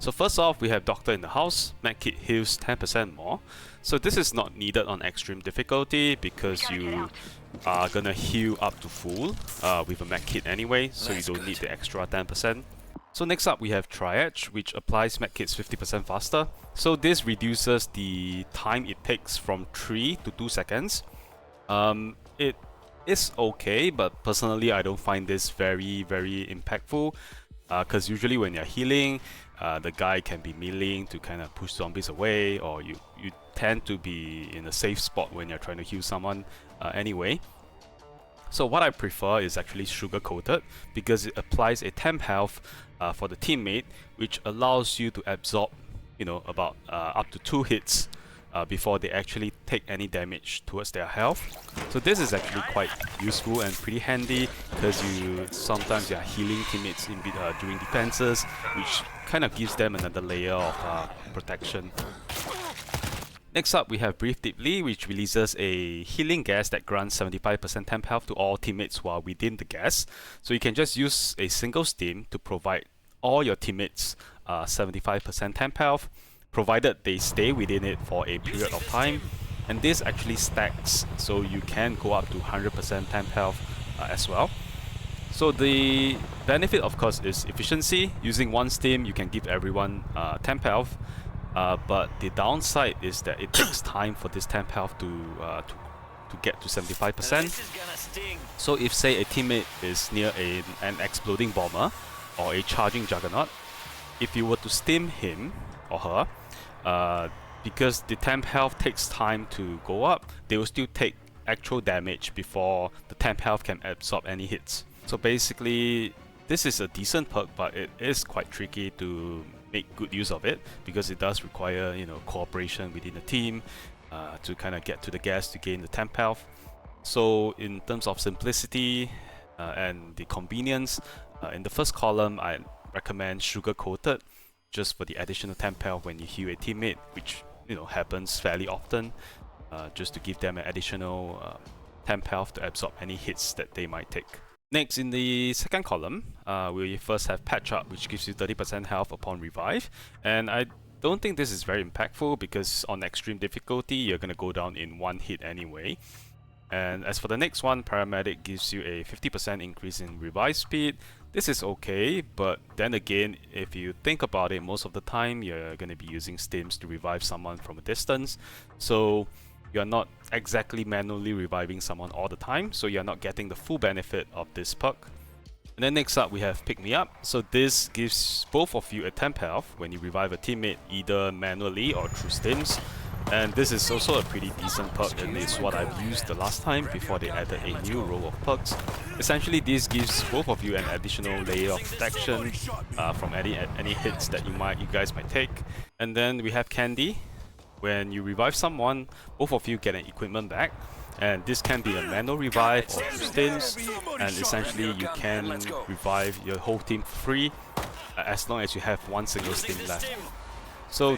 So first off, we have Doctor in the House. Medkit heals 10% more. So this is not needed on extreme difficulty because you are gonna heal up to full with a medkit anyway, so you don't need the extra 10%. So next up we have Triage, which applies medkits 50% faster. So this reduces the time it takes from 3 to 2 seconds. It is okay, but personally I don't find this very impactful, because usually when you're healing, the guy can be milling to kind of push zombies away, or you tend to be in a safe spot when you're trying to heal someone anyway. So what I prefer is actually sugar coated, because it applies a temp health for the teammate, which allows you to absorb, about up to 2 hits before they actually take any damage towards their health. So this is actually quite useful and pretty handy, because sometimes you're healing teammates during defenses, which kind of gives them another layer of protection. Next up, we have Breathe Deeply, which releases a healing gas that grants 75% temp health to all teammates who are within the gas. So you can just use a single stim to provide all your teammates 75% temp health, provided they stay within it for a period of time. And this actually stacks, so you can go up to 100% temp health as well. So the benefit, of course, is efficiency. Using one stim, you can give everyone temp health. But the downside is that it takes time for this temp health to get to 75%. So if, say, a teammate is near an exploding bomber or a charging juggernaut, if you were to stim him or her, because the temp health takes time to go up, they will still take actual damage before the temp health can absorb any hits. So basically, this is a decent perk, but it is quite tricky to make good use of it, because it does require cooperation within the team to kind of get to the gas to gain the temp health. So in terms of simplicity and the convenience, in the first column I recommend sugar coated, just for the additional temp health when you heal a teammate, which happens fairly often, just to give them an additional temp health to absorb any hits that they might take. Next, in the second column, we first have Patch Up, which gives you 30% health upon revive. And I don't think this is very impactful, because on extreme difficulty, you're going to go down in one hit anyway. And as for the next one, Paramedic gives you a 50% increase in revive speed. This is okay, but then again, if you think about it, most of the time, you're going to be using stims to revive someone from a distance. So you're not exactly manually reviving someone all the time, so you're not getting the full benefit of this perk. And then next up we have Pick Me Up. So this gives both of you a temp health when you revive a teammate, either manually or through stims. And this is also a pretty decent perk, and it's what I've used the last time before they added a new row of perks. Essentially, this gives both of you an additional layer of protection from any hits that you guys might take. And then we have Candy. When you revive someone, both of you get an equipment back, and this can be a manual revive or through stims, and essentially you can revive your whole team for free as long as you have one single stim left. So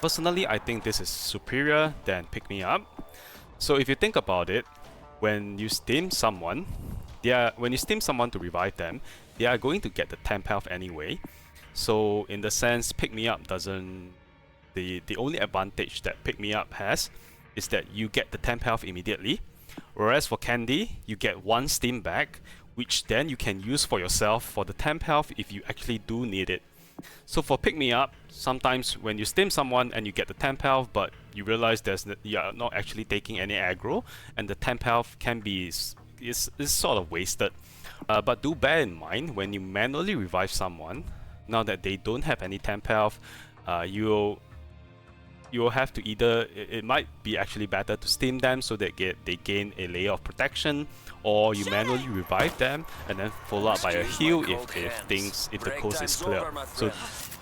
personally, I think this is superior than Pick Me Up. So if you think about it, when you stim someone to revive them, they are going to get the temp health anyway. So in the sense, Pick Me Up doesn't... The only advantage that Pick Me Up has is that you get the temp health immediately, whereas for Candy, you get one stim back, which then you can use for yourself for the temp health if you actually do need it. So for Pick Me Up, sometimes when you stim someone and you get the temp health, but you realize you're not actually taking any aggro, and the temp health can be is sort of wasted. But do bear in mind, when you manually revive someone, now that they don't have any temp health, you will have to either, it might be actually better to stim them so that they gain a layer of protection, or you manually revive them and then follow up by a heal if the coast is clear. So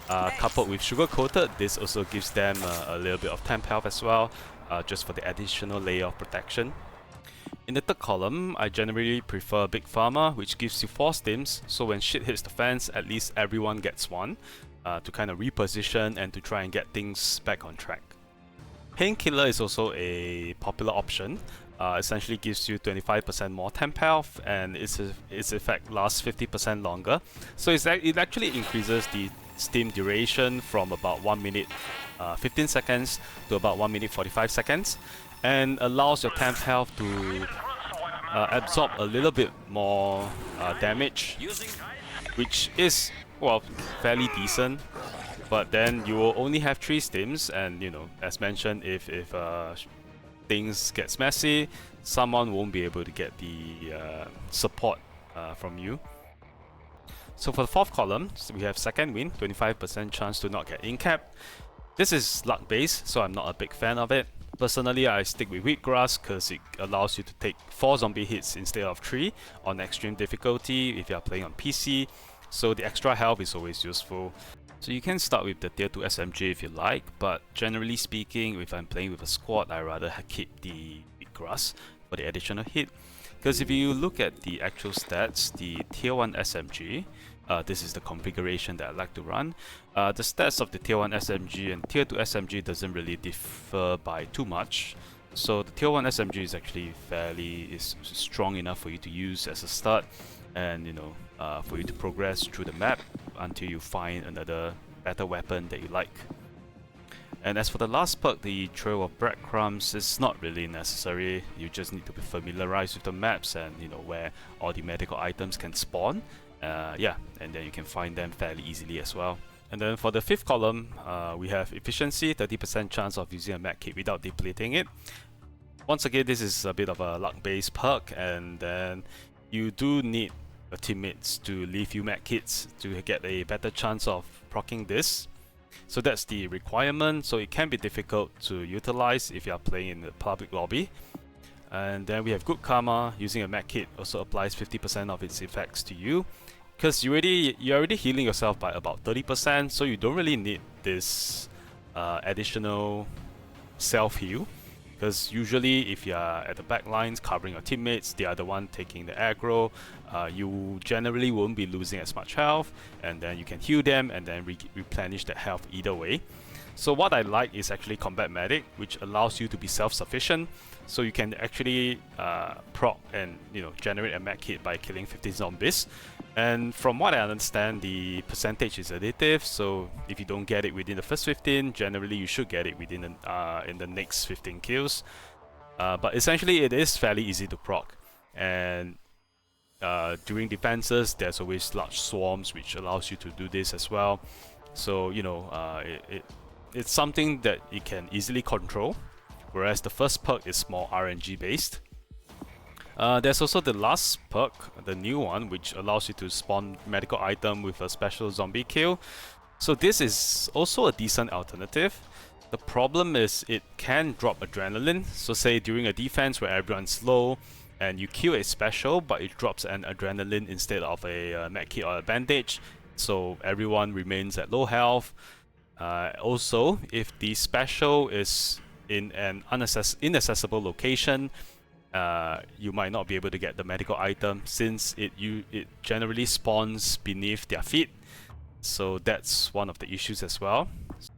coupled with sugar coated, this also gives them a little bit of temp health as well, just for the additional layer of protection. In the third column, I generally prefer Big Pharma, which gives you 4 stims, so when shit hits the fans, at least everyone gets one, to kind of reposition and to try and get things back on track. Painkiller is also a popular option. Essentially gives you 25% more temp health, and its effect lasts 50% longer. So it actually increases the stim duration from about 1 minute 15 seconds to about 1 minute 45 seconds, and allows your temp health to absorb a little bit more damage, which is, well, fairly decent. But then you will only have 3 stims, and you know, as mentioned, if things gets messy, someone won't be able to get the support from you. So for the 4th column, we have second wind, 25% chance to not get in-cap. This is luck based, so I'm not a big fan of it. Personally, I stick with Wheatgrass because it allows you to take 4 zombie hits instead of 3 on extreme difficulty if you are playing on PC, so the extra health is always useful. So you can start with the tier 2 SMG if you like, but generally speaking, if I'm playing with a squad, I rather keep the Wheatgrass for the additional hit. Because if you look at the actual stats, the tier 1 SMG, this is the configuration that I like to run. The stats of the tier 1 SMG and tier 2 SMG doesn't really differ by too much. So the tier 1 SMG is actually fairly strong enough for you to use as a start, and you know, for you to progress through the map until you find another better weapon that you like. And as for the last perk, the Trail of Breadcrumbs, is not really necessary. You just need to be familiarized with the maps and you know where all the medical items can spawn. Yeah, and then you can find them fairly easily as well. And then for the 5th column, we have efficiency, 30% chance of using a medkit without depleting it. Once again, this is a bit of a luck-based perk, and then you do need your teammates to leave you medkits to get a better chance of proccing this. So that's the requirement, so it can be difficult to utilize if you are playing in the public lobby. And then we have Good Karma. Using a medkit also applies 50% of its effects to you, because you're already healing yourself by about 30%, so you don't really need this additional self-heal. Because usually if you are at the back lines covering your teammates, they are the one taking the aggro, you generally won't be losing as much health, and then you can heal them and then replenish that health either way. So what I like is actually Combat Medic, which allows you to be self-sufficient, so you can actually proc and you know generate a medkit by killing 15 zombies. And from what I understand, the percentage is additive, so if you don't get it within the first 15, generally you should get it within in the next 15 kills. But essentially it is fairly easy to proc, and during defenses there's always large swarms which allows you to do this as well. So you know, it's something that you can easily control, whereas the first perk is more RNG based. There's also the last perk, the new one, which allows you to spawn medical item with a special zombie kill. So this is also a decent alternative. The problem is it can drop adrenaline. So say during a defense where everyone's low and you kill a special, but it drops an adrenaline instead of a medkit or a bandage, so everyone remains at low health. Also, if the special is in an inaccessible location, you might not be able to get the medical item since it generally spawns beneath their feet. So that's one of the issues as well.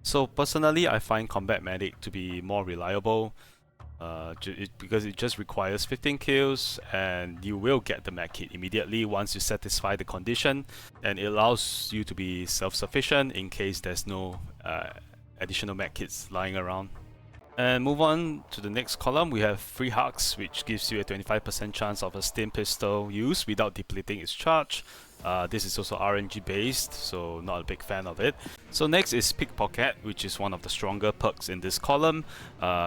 So personally, I find Combat Medic to be more reliable because it just requires 15 kills and you will get the medkit immediately once you satisfy the condition, and it allows you to be self-sufficient in case there's no additional medkits lying around. And move on to the next column, we have Free Hugs, which gives you a 25% chance of a stim pistol use without depleting its charge. This is also RNG based, so not a big fan of it. So next is Pickpocket, which is one of the stronger perks in this column.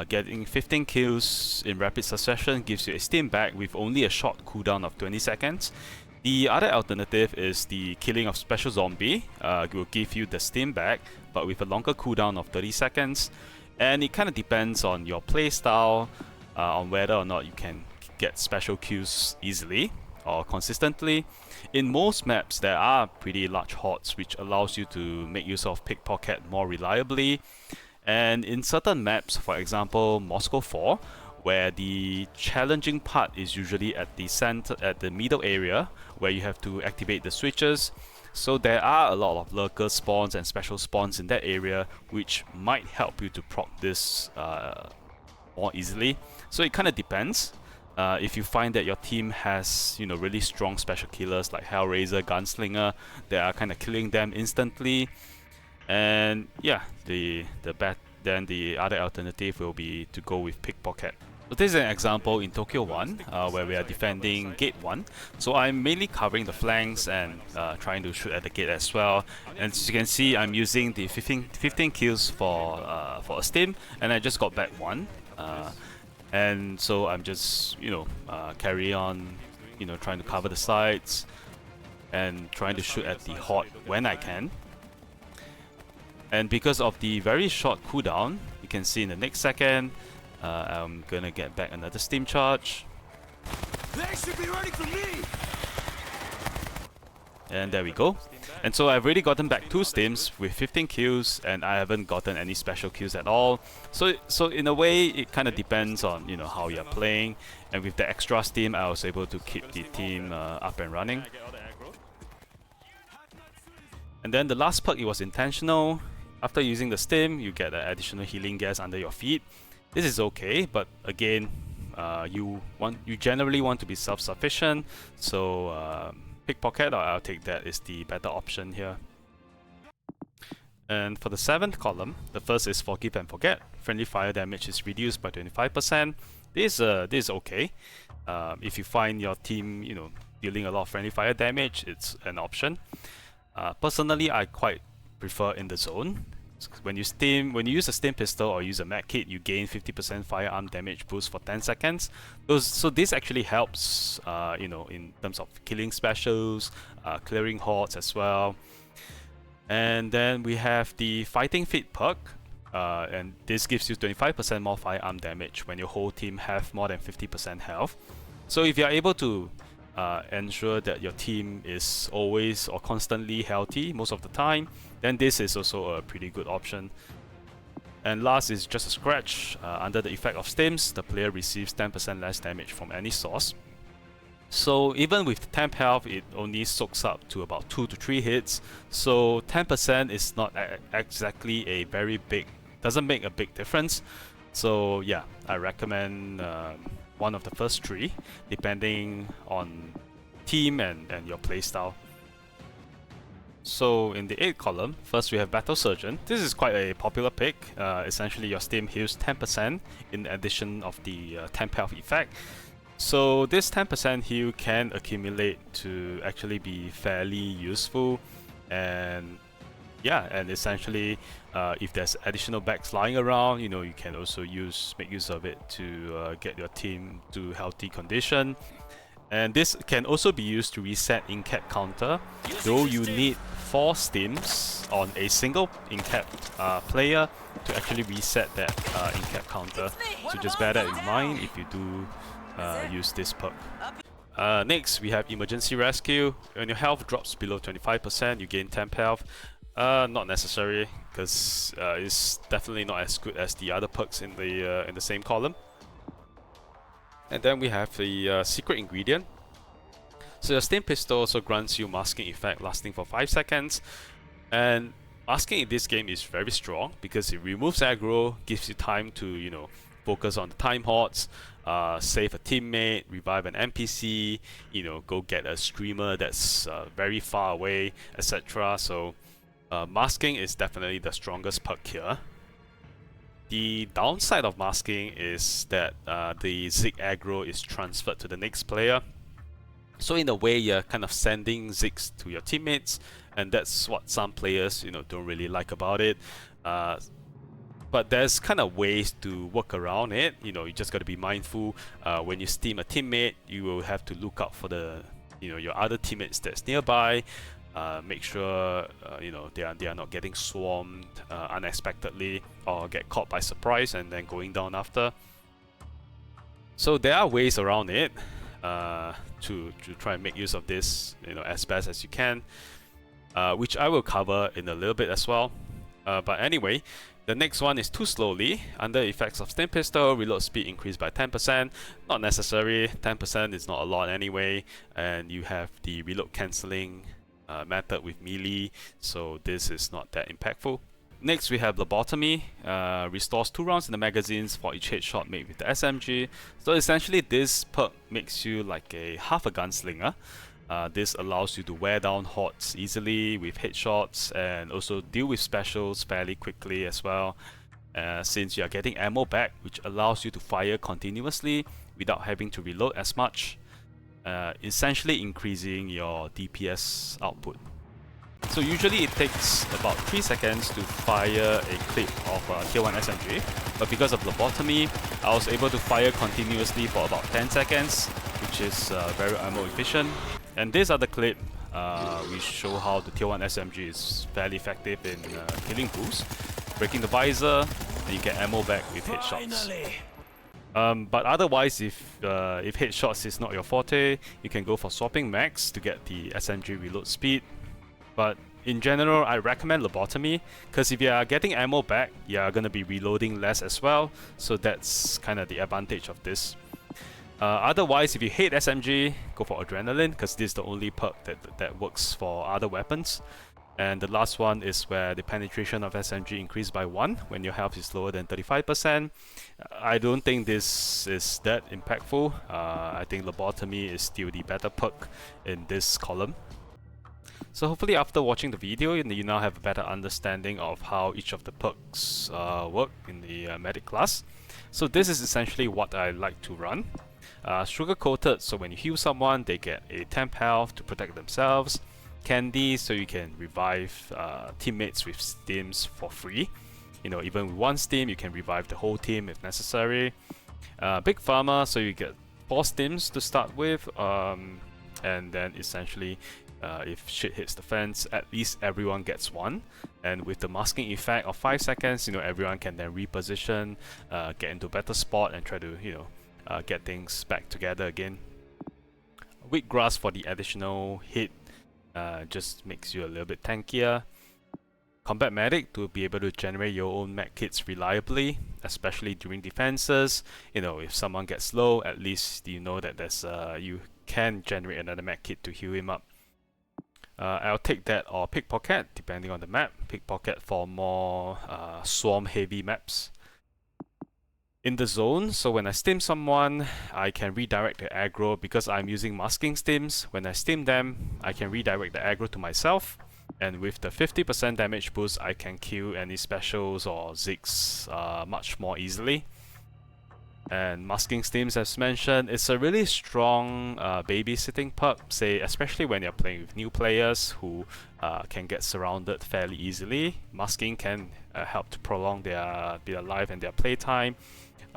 Getting 15 kills in rapid succession gives you a stim back with only a short cooldown of 20 seconds. The other alternative is the killing of special zombie. It will give you the stim back, but with a longer cooldown of 30 seconds. And it kind of depends on your playstyle, on whether or not you can get special kills easily or consistently. In most maps, there are pretty large hordes, which allows you to make use of Pickpocket more reliably. And in certain maps, for example, Moscow 4, where the challenging part is usually at the center, at the middle area, where you have to activate the switches. So there are a lot of lurker spawns and special spawns in that area, which might help you to proc this more easily. So it kind of depends. If you find that your team has, you know, really strong special killers like Hellraiser, Gunslinger, that are kind of killing them instantly, And yeah, then the other alternative will be to go with Pickpocket. So this is an example in Tokyo 1 where we are defending Gate 1. So I'm mainly covering the flanks and trying to shoot at the gate as well. And as you can see, I'm using the 15 kills for a stim, and I just got back 1. And so I'm just, carry on, trying to cover the sides and trying to shoot at the horde when I can. And because of the very short cooldown, you can see in the next second, I'm gonna get back another stim charge. They should be ready for me. And there we go. And so I've already gotten back 2 stims with 15 kills, and I haven't gotten any special kills at all. So in a way, it kind of depends on how you're playing. And with the extra stim, I was able to keep the team up and running. And then the last perk, it was intentional. After using the stim, you get an additional healing gas under your feet. This is okay, but again, you generally want to be self-sufficient, so Pickpocket, or I'll take that, is the better option here. And for the 7th column, the first is Forgive and Forget. Friendly fire damage is reduced by 25%. This is okay. If you find your team, dealing a lot of friendly fire damage, it's an option. Personally, I quite prefer In the Zone. When you use a stim pistol or use a med kit, you gain 50% firearm damage boost for 10 seconds. So this actually helps, in terms of killing specials, clearing hordes as well. And then we have the Fighting Fit perk, and this gives you 25% more firearm damage when your whole team have more than 50% health. So if you are able to ensure that your team is always or constantly healthy most of the time, then this is also a pretty good option. And last is Just a Scratch. Under the effect of stims, the player receives 10% less damage from any source. So even with temp health, it only soaks up to about 2 to 3 hits. So 10% is not exactly a very big, doesn't make a big difference. So yeah, I recommend one of the first 3, depending on team and your playstyle. So in the 8th column, first we have Battle Surgeon. This is quite a popular pick. Essentially your stim heals 10% in addition of the temp health effect. So this 10% heal can accumulate to actually be fairly useful, and yeah, and essentially if there's additional bags lying around, you can also make use of it to get your team to healthy condition. And this can also be used to reset in-cap counter, though you need 4 stims on a single in-cap player to actually reset that in-cap counter. So just bear that in mind if you do use this perk. Next, we have Emergency Rescue. When your health drops below 25%, you gain 10 health. Not necessary, because it's definitely not as good as the other perks in the same column. And then we have the secret ingredient. So your stim pistol also grants you masking effect lasting for 5 seconds. And masking in this game is very strong because it removes aggro, gives you time to focus on the time hordes, save a teammate, revive an NPC, go get a streamer that's very far away, etc. So masking is definitely the strongest perk here. The downside of masking is that the Zig aggro is transferred to the next player. So in a way, you're kind of sending Zigs to your teammates, and that's what some players don't really like about it. But there's kind of ways to work around it. You just got to be mindful. When you steam a teammate, you will have to look out for the your other teammates that's nearby. Make sure they are not getting swarmed unexpectedly or get caught by surprise and then going down after. So there are ways around it to try and make use of this as best as you can, which I will cover in a little bit as well. But anyway, the next one is Too Slowly. Under effects of stim pistol, reload speed increased by 10%. Not necessary. 10% is not a lot anyway, and you have the reload cancelling method with melee, so this is not that impactful. Next we have Lobotomy. Restores 2 rounds in the magazines for each headshot made with the SMG. So essentially this perk makes you like a half a gunslinger. This allows you to wear down hordes easily with headshots and also deal with specials fairly quickly as well. Since you are getting ammo back, which allows you to fire continuously without having to reload as much, essentially increasing your DPS output. So usually it takes about 3 seconds to fire a clip of a tier 1 SMG, but because of lobotomy, I was able to fire continuously for about 10 seconds, which is very ammo efficient. And this other clip, we show how the tier 1 SMG is fairly effective in killing pools, breaking the visor, and you get ammo back with headshots. But otherwise, if headshots is not your forte, you can go for swapping mags to get the SMG reload speed. But in general, I recommend lobotomy, because if you are getting ammo back, you are going to be reloading less as well, so that's kind of the advantage of this. Otherwise, if you hate SMG, go for Adrenaline, because this is the only perk that works for other weapons. And the last one is where the penetration of SMG increased by 1 when your health is lower than 35%. I don't think this is that impactful. I think lobotomy is still the better perk in this column. So hopefully after watching the video, you now have a better understanding of how each of the perks work in the medic class. So this is essentially what I like to run. Sugar coated, so when you heal someone, they get a temp health to protect themselves. Candy, so you can revive teammates with stims for free. Even with 1 stim, you can revive the whole team if necessary. Big Pharma, so you get 4 stims to start with, and then essentially if shit hits the fence, at least everyone gets 1. And with the masking effect of 5 seconds, everyone can then reposition, get into a better spot, and try to get things back together again. Weak Grass for the additional hit, just makes you a little bit tankier. Combat Medic to be able to generate your own med kits reliably, especially during defenses. If someone gets low, at least you know that there's you can generate another med kit to heal him up. I'll take that or Pickpocket, depending on the map. Pickpocket for more swarm heavy maps. In the zone, so when I stim someone, I can redirect the aggro because I'm using masking stims. When I stim them, I can redirect the aggro to myself, and with the 50% damage boost, I can kill any specials or zigs much more easily. And masking stims, as mentioned, it's a really strong babysitting perk, especially when you're playing with new players who can get surrounded fairly easily. Masking can help to prolong their life and their playtime.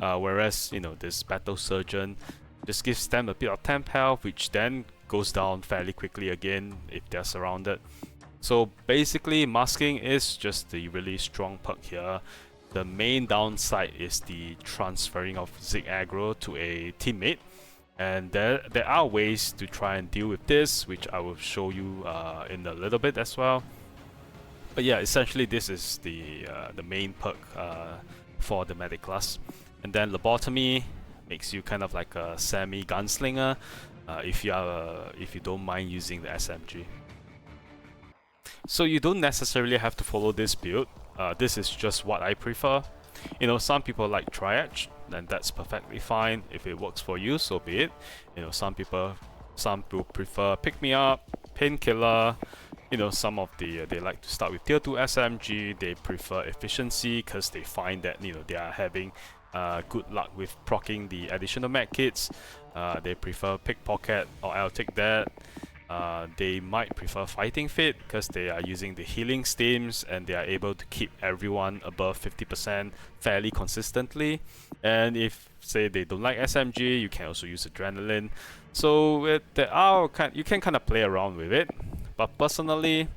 Whereas, this Battle Surgeon just gives them a bit of temp health, which then goes down fairly quickly again if they're surrounded. So basically, masking is just the really strong perk here. The main downside is the transferring of Zig aggro to a teammate. And there are ways to try and deal with this, which I will show you in a little bit as well. But yeah, essentially this is the main perk for the medic class. And then lobotomy makes you kind of like a semi-gunslinger if you don't mind using the SMG. So you don't necessarily have to follow this build. This is just what I prefer. Some people like Triage, and that's perfectly fine. If it works for you, so be it. Some people prefer Pick Me Up, Painkiller. Some of they like to start with tier 2 SMG. They prefer efficiency because they find that they are having good luck with proccing the additional med kits. They prefer Pickpocket, or I'll take that. They might prefer Fighting Fit because they are using the healing stims and they are able to keep everyone above 50% fairly consistently. And if, say, they don't like SMG, you can also use Adrenaline. So you can kind of play around with it. But personally,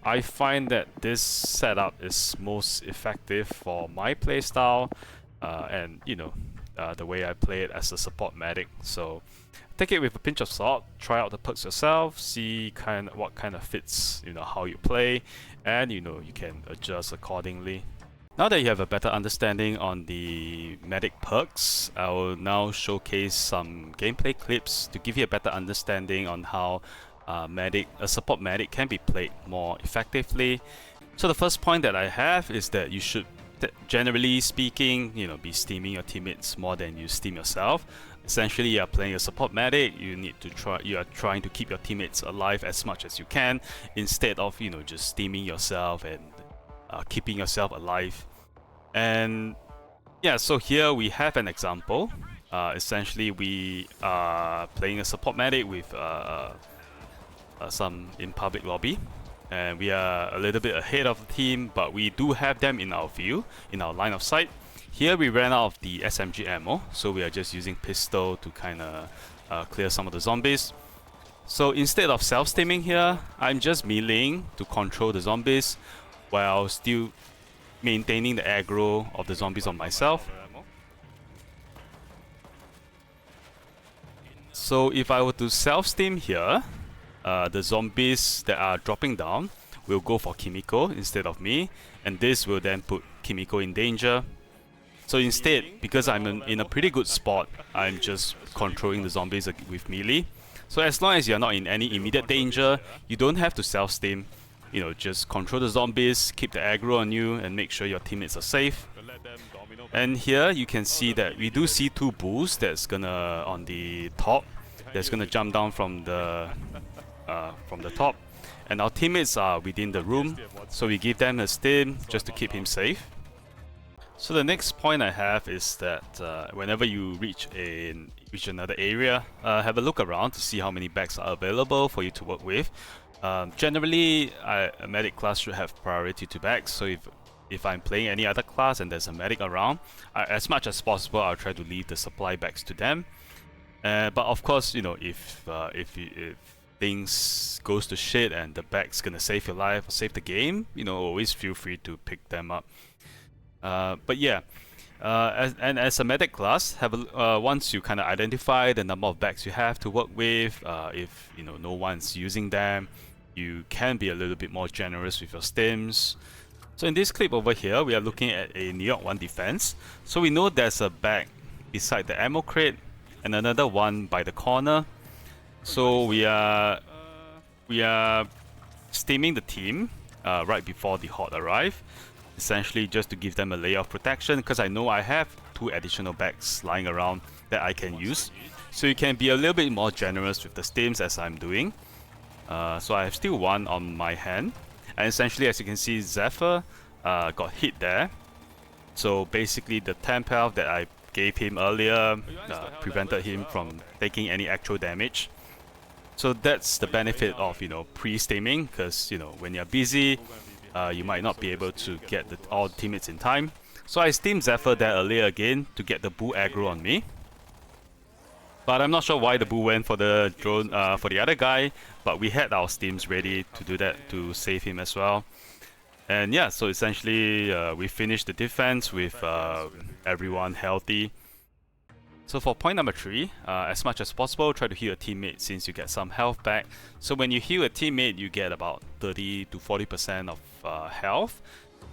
I find that this setup is most effective for my playstyle and the way I play it as a support medic. So take it with a pinch of salt, try out the perks yourself, see what kind of fits how you play, and you can adjust accordingly. Now that you have a better understanding on the medic perks, I will now showcase some gameplay clips to give you a better understanding on how a support medic can be played more effectively. So the first point that I have is that you should, generally speaking, be steaming your teammates more than you steam yourself. Essentially, you are playing a support medic. You are trying to keep your teammates alive as much as you can, instead of just steaming yourself and keeping yourself alive. And yeah, so here we have an example. Essentially, we are playing a support medic with some in public lobby, and we are a little bit ahead of the team, but we do have them in our view, in our line of sight. Here we ran out of the SMG ammo, so we are just using pistol to kind of clear some of the zombies. So instead of self-steaming here, I'm just meleeing to control the zombies while still maintaining the aggro of the zombies on myself. So if I were to self-steam here, the zombies that are dropping down will go for Kimiko instead of me, and this will then put Kimiko in danger. So instead, because I'm in a pretty good spot, I'm just controlling the zombies with melee. So as long as you're not in any immediate danger, you don't have to self-steam. Just control the zombies, keep the aggro on you, and make sure your teammates are safe. And here you can see that we do see two bulls that's gonna on the top. That's gonna jump down from the top, and our teammates are within the room. So we give them a stim just to keep him safe. So the next point I have is that whenever you reach another area, have a look around to see how many bags are available for you to work with. Generally, a medic class should have priority to bags. So if I'm playing any other class and there's a medic around, as much as possible, I'll try to leave the supply bags to them. But of course, if things goes to shit and the bag's gonna save your life or save the game, always feel free to pick them up. But yeah, as a medic class, once you kind of identify the number of bags you have to work with, if no one's using them, you can be a little bit more generous with your stims. So in this clip over here, we are looking at a New York 1 defense. So we know there's a bag beside the ammo crate and another one by the corner. So we are steaming the team right before the horde arrive. Essentially just to give them a layer of protection, because I know I have 2 additional bags lying around that I can use. So you can be a little bit more generous with the stims as I'm doing. So I have still 1 on my hand. And essentially, as you can see, Zephyr got hit there. So basically the temp health that I gave him earlier prevented him from taking any actual damage. So that's the benefit of pre-steaming, because when you're busy, you might not be able to get all the teammates in time. So I steamed Zephyr there earlier again to get the bull aggro on me. But I'm not sure why the bull went for the drone for the other guy, but we had our steams ready to do that to save him as well. And yeah, so essentially we finished the defense with everyone healthy. So for point number 3, as much as possible, try to heal a teammate since you get some health back. So when you heal a teammate, you get about 30 to 40% of health.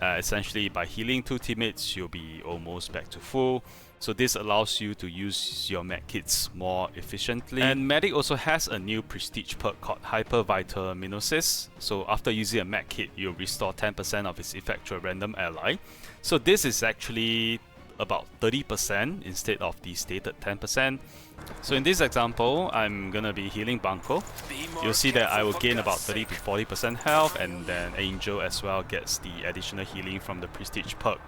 Essentially, by healing 2 teammates, you'll be almost back to full. So this allows you to use your medkits more efficiently. And Medic also has a new prestige perk called Hyper Vitaminosis. So after using a medkit, you'll restore 10% of its effect to a random ally. So this is actually about 30% instead of the stated 10%. So in this example, I'm gonna be healing Banco. You'll see that I will gain about 30 to 40% health, and then Angel as well gets the additional healing from the prestige perk.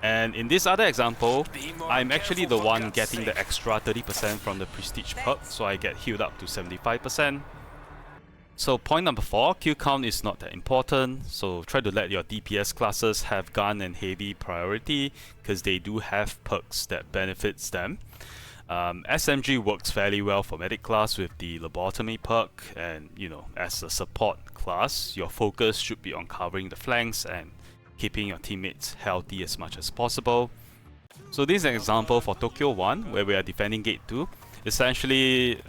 And in this other example, I'm actually the one getting the extra 30% from the prestige perk, so I get healed up to 75%. So point number 4, kill count is not that important, so try to let your DPS classes have gun and heavy priority, because they do have perks that benefits them. SMG works fairly well for medic class with the lobotomy perk, and as a support class, your focus should be on covering the flanks and keeping your teammates healthy as much as possible. So this is an example for Tokyo 1, where we are defending Gate 2. Essentially,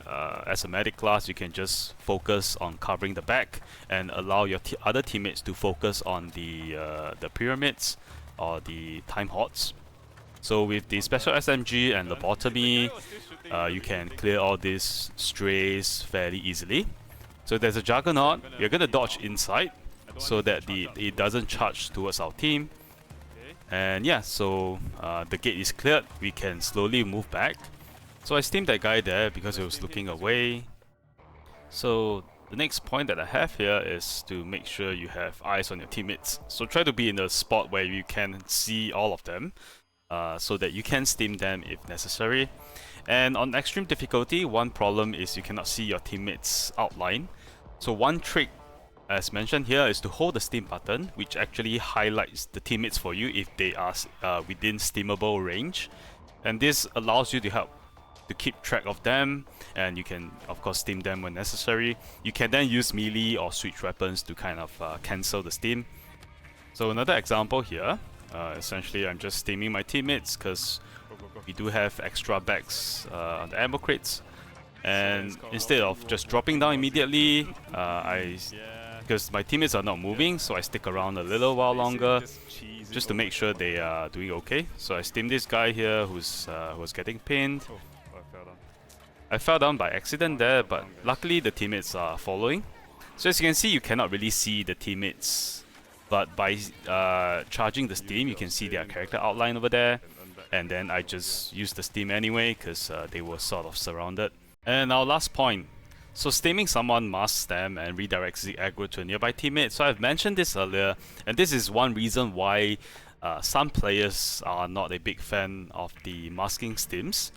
as a medic class, you can just focus on covering the back and allow your other teammates to focus on the pyramids or the time hordes. So with the special SMG and lobotomy, you can clear all these strays fairly easily. So there's a Juggernaut, you're going to dodge inside so that it doesn't charge towards our team. And yeah, so the gate is cleared, we can slowly move back. So I steamed that guy there because he was looking away. So the next point that I have here is to make sure you have eyes on your teammates. So try to be in a spot where you can see all of them, so that you can steam them if necessary. And on extreme difficulty, one problem is you cannot see your teammates' outline. So one trick, as mentioned here, is to hold the steam button, which actually highlights the teammates for you if they are within steamable range. And this allows you to keep track of them, and you can of course steam them when necessary. You can then use melee or switch weapons to kind of cancel the steam. So another example here, essentially I'm just steaming my teammates because we do have extra bags on the ammo crates, and instead of just dropping down immediately, because my teammates are not moving, so I stick around a little while longer just to make sure they are doing okay. So I steamed this guy here who was getting pinned. I fell down by accident there, but luckily the teammates are following. So as you can see, you cannot really see the teammates, but by charging the steam, you can see their character outline over there. And then I just used the steam anyway because they were sort of surrounded. And our last point. So steaming someone masks them and redirects the aggro to a nearby teammate. So I've mentioned this earlier, and this is one reason why some players are not a big fan of the masking steams.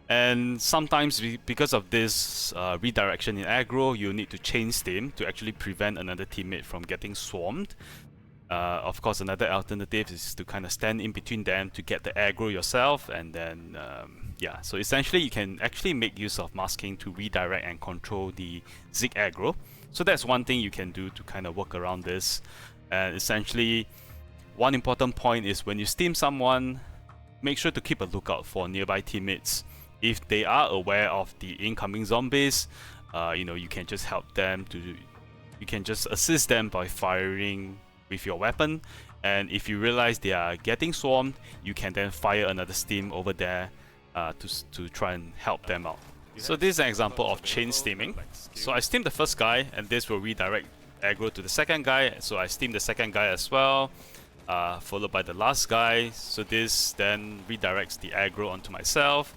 And sometimes because of this redirection in aggro, you need to chain steam to actually prevent another teammate from getting swarmed. Of course, another alternative is to kind of stand in between them to get the aggro yourself, and then yeah, so essentially you can actually make use of masking to redirect and control the Zig aggro. So that's one thing you can do to kind of work around this. And essentially, one important point is when you steam someone, make sure to keep a lookout for nearby teammates. If they are aware of the incoming zombies, you know, you can just help them you can just assist them by firing with your weapon, and if you realize they are getting swarmed, you can then fire another steam over there to try and help them out. So this is an example of chain steaming. So I steam the first guy, and this will redirect aggro to the second guy, so I steam the second guy as well, followed by the last guy. So this then redirects the aggro onto myself,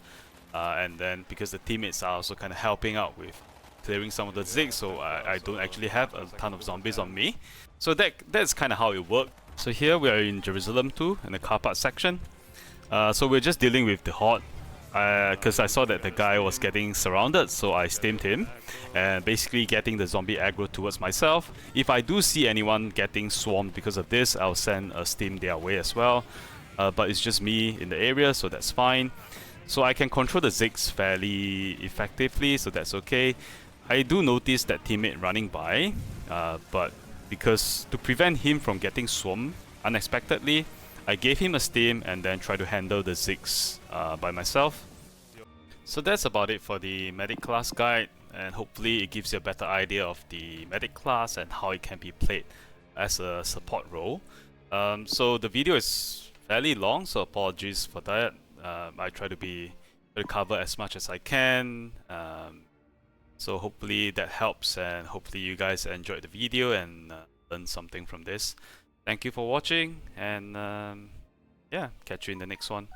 and then because the teammates are also kind of helping out with clearing some of the Zig, so I don't actually have a ton of zombies on me. So that's kind of how it worked. So here we are in Jerusalem 2 in the car park section. So we're just dealing with the Horde, because I saw that the guy was getting surrounded, so I steamed him and basically getting the zombie aggro towards myself. If I do see anyone getting swarmed because of this, I'll send a steam their way as well, but it's just me in the area, so that's fine. So I can control the Zigs fairly effectively, so that's okay. I do notice that teammate running by, but because to prevent him from getting swarmed unexpectedly, I gave him a steam and then try to handle the Zigs by myself. So that's about it for the medic class guide, and hopefully it gives you a better idea of the medic class and how it can be played as a support role. So the video is fairly long, so apologies for that. I try to cover as much as I can. So hopefully that helps, and hopefully you guys enjoyed the video and learned something from this. Thank you for watching, and yeah, catch you in the next one.